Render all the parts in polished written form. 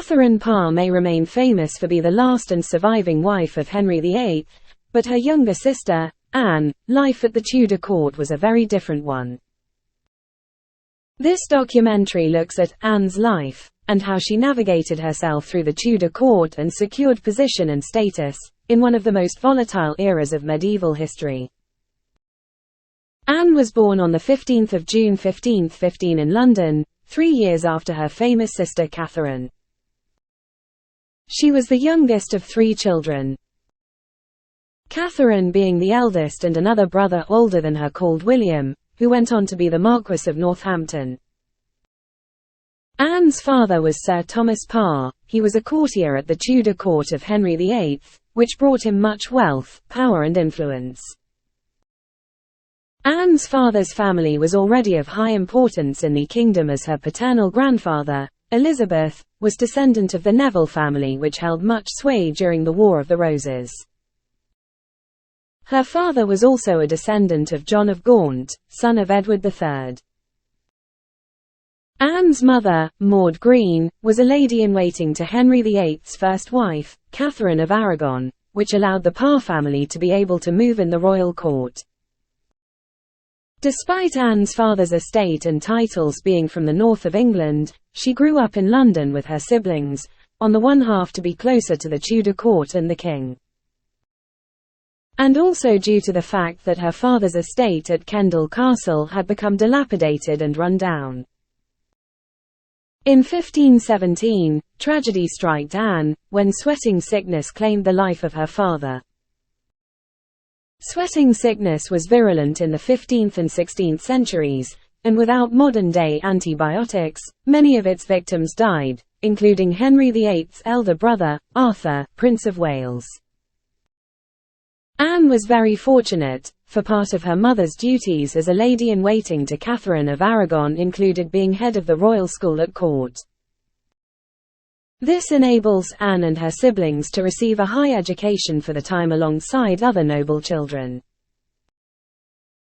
Katherine Parr may remain famous for being the last and surviving wife of Henry VIII, but her younger sister, Anne, life at the Tudor court was a very different one. This documentary looks at Anne's life, and how she navigated herself through the Tudor court and secured position and status, in one of the most volatile eras of medieval history. Anne was born on 15 June 1515 in London, 3 years after her famous sister Catherine. She was the youngest of 3 children. Catherine being the eldest, and another brother older than her called William, who went on to be the Marquess of Northampton. Anne's father was Sir Thomas Parr. He was a courtier at the Tudor court of Henry VIII, which brought him much wealth, power and influence. Anne's father's family was already of high importance in the kingdom, as her paternal grandfather, Elizabeth, was descendant of the Neville family, which held much sway during the War of the Roses. Her father was also a descendant of John of Gaunt, son of Edward III. Anne's mother, Maud Green, was a lady-in-waiting to Henry VIII's first wife, Catherine of Aragon, which allowed the Parr family to be able to move in the royal court. Despite Anne's father's estate and titles being from the north of England, she grew up in London with her siblings, on the one half to be closer to the Tudor court and the king, and also due to the fact that her father's estate at Kendal Castle had become dilapidated and run down. In 1517, tragedy struck Anne, when sweating sickness claimed the life of her father. Sweating sickness was virulent in the 15th and 16th centuries, and without modern-day antibiotics, many of its victims died, including Henry VIII's elder brother, Arthur, Prince of Wales. Anne was very fortunate, for part of her mother's duties as a lady-in-waiting to Catherine of Aragon included being head of the royal school at court. This enables Anne and her siblings to receive a high education for the time alongside other noble children.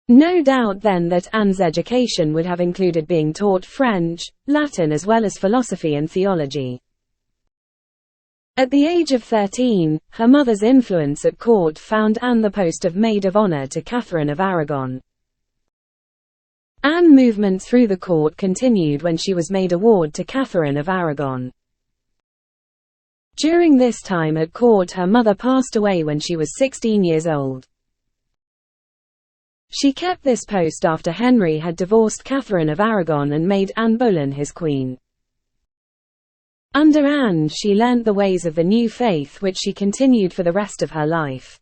No doubt then that Anne's education would have included being taught French, Latin as well as philosophy and theology. At the age of 13, her mother's influence at court found Anne the post of maid of honor to Catherine of Aragon. Anne's movement through the court continued when she was made a ward to Catherine of Aragon. During this time at court, her mother passed away when she was 16 years old. She kept this post after Henry had divorced Catherine of Aragon and made Anne Boleyn his queen. Under Anne, she learnt the ways of the new faith, which she continued for the rest of her life.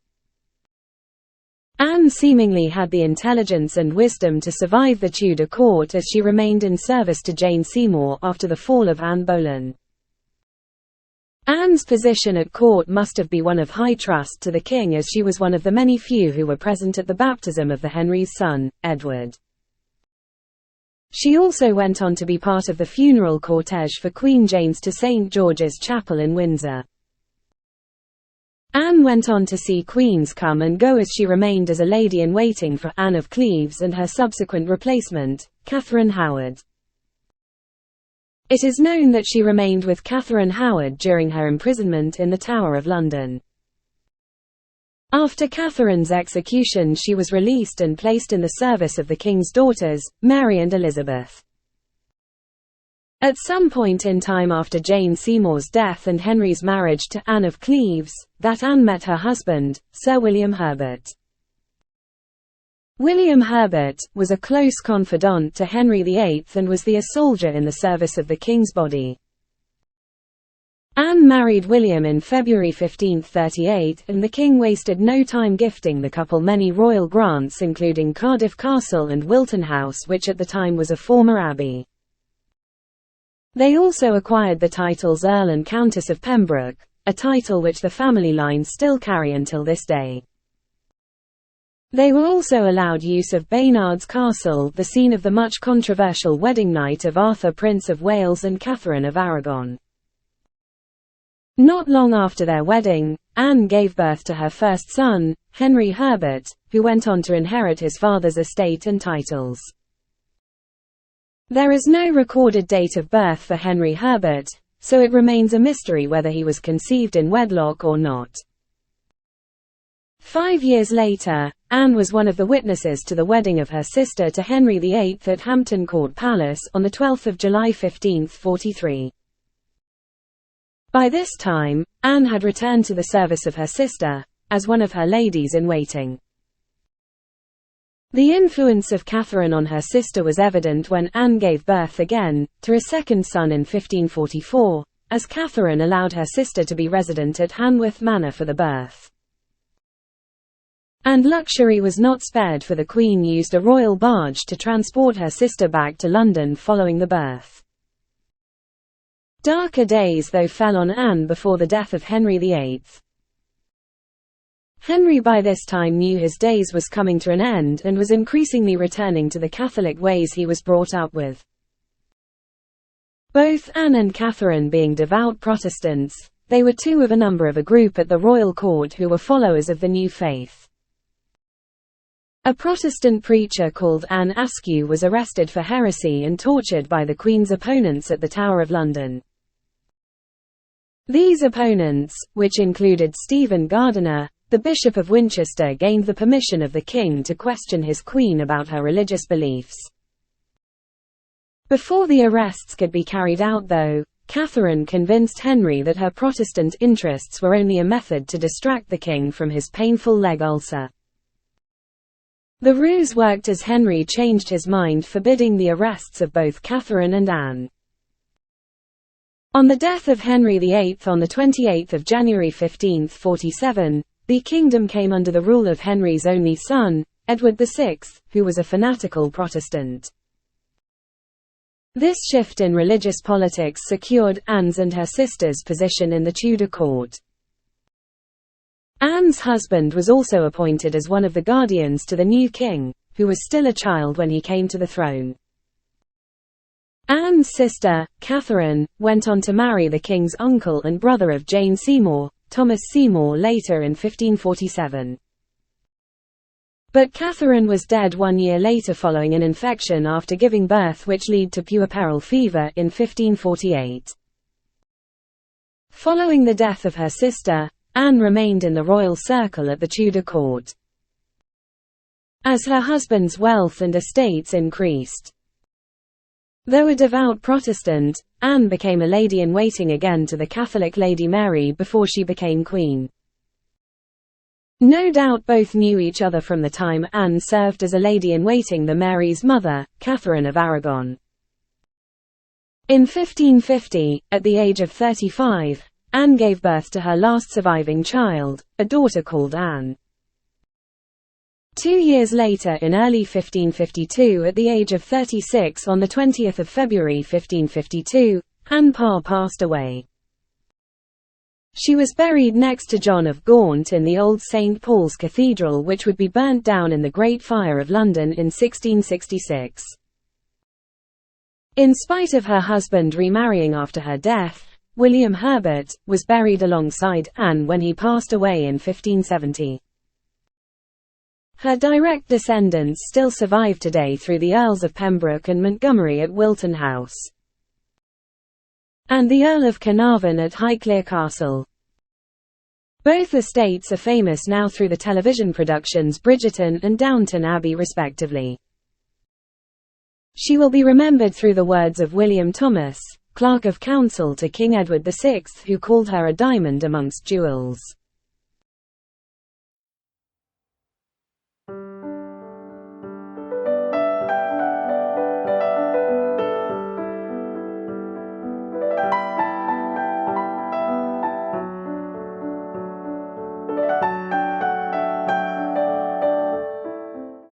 Anne seemingly had the intelligence and wisdom to survive the Tudor court, as she remained in service to Jane Seymour after the fall of Anne Boleyn. Anne's position at court must have been one of high trust to the king, as she was one of the many few who were present at the baptism of Henry's son, Edward. She also went on to be part of the funeral cortege for Queen Jane's to St. George's Chapel in Windsor. Anne went on to see queens come and go as she remained as a lady-in-waiting for Anne of Cleves and her subsequent replacement, Catherine Howard. It is known that she remained with Catherine Howard during her imprisonment in the Tower of London. After Catherine's execution, she was released and placed in the service of the king's daughters, Mary and Elizabeth. At some point in time after Jane Seymour's death and Henry's marriage to Anne of Cleves, that Anne met her husband, Sir William Herbert. William Herbert was a close confidant to Henry VIII and was a soldier in the service of the king's body. Anne married William in February 1538, and the king wasted no time gifting the couple many royal grants, including Cardiff Castle and Wilton House, which at the time was a former abbey. They also acquired the titles Earl and Countess of Pembroke, a title which the family line still carry until this day. They were also allowed use of Baynard's Castle, the scene of the much controversial wedding night of Arthur, Prince of Wales and Catherine of Aragon. Not long after their wedding, Anne gave birth to her first son, Henry Herbert, who went on to inherit his father's estate and titles. There is no recorded date of birth for Henry Herbert, so it remains a mystery whether he was conceived in wedlock or not. 5 years later, Anne was one of the witnesses to the wedding of her sister to Henry VIII at Hampton Court Palace on 12 July 1543. By this time, Anne had returned to the service of her sister, as one of her ladies-in-waiting. The influence of Catherine on her sister was evident when Anne gave birth again, to a second son in 1544, as Catherine allowed her sister to be resident at Hanworth Manor for the birth. And luxury was not spared, for the Queen used a royal barge to transport her sister back to London following the birth. Darker days though fell on Anne before the death of Henry VIII. Henry by this time knew his days was coming to an end and was increasingly returning to the Catholic ways he was brought up with. Both Anne and Catherine being devout Protestants, they were two of a group at the royal court who were followers of the new faith. A Protestant preacher called Anne Askew was arrested for heresy and tortured by the Queen's opponents at the Tower of London. These opponents, which included Stephen Gardiner, the Bishop of Winchester, gained the permission of the king to question his queen about her religious beliefs. Before the arrests could be carried out though, Catherine convinced Henry that her Protestant interests were only a method to distract the king from his painful leg ulcer. The ruse worked as Henry changed his mind, forbidding the arrests of both Catherine and Anne. On the death of Henry VIII on 28 January 1547, the kingdom came under the rule of Henry's only son, Edward VI, who was a fanatical Protestant. This shift in religious politics secured Anne's and her sister's position in the Tudor court. Anne's husband was also appointed as one of the guardians to the new king, who was still a child when he came to the throne. Anne's sister, Catherine, went on to marry the king's uncle and brother of Jane Seymour, Thomas Seymour, later in 1547. But Catherine was dead 1 year later following an infection after giving birth, which led to puerperal fever in 1548. Following the death of her sister, Anne remained in the royal circle at the Tudor court. As her husband's wealth and estates increased. Though a devout Protestant, Anne became a lady-in-waiting again to the Catholic Lady Mary before she became queen. No doubt both knew each other from the time Anne served as a lady-in-waiting to Mary's mother, Catherine of Aragon. In 1550, at the age of 35, Anne gave birth to her last surviving child, a daughter called Anne. 2 years later, in early 1552, at the age of 36, on 20 February 1552, Anne Parr passed away. She was buried next to John of Gaunt in the old St. Paul's Cathedral, which would be burnt down in the Great Fire of London in 1666. In spite of her husband remarrying after her death, William Herbert was buried alongside Anne when he passed away in 1570. Her direct descendants still survive today through the Earls of Pembroke and Montgomery at Wilton House, and the Earl of Carnarvon at Highclere Castle. Both estates are famous now through the television productions Bridgerton and Downton Abbey respectively. She will be remembered through the words of William Thomas, Clerk of Council to King Edward VI, who called her a diamond amongst jewels.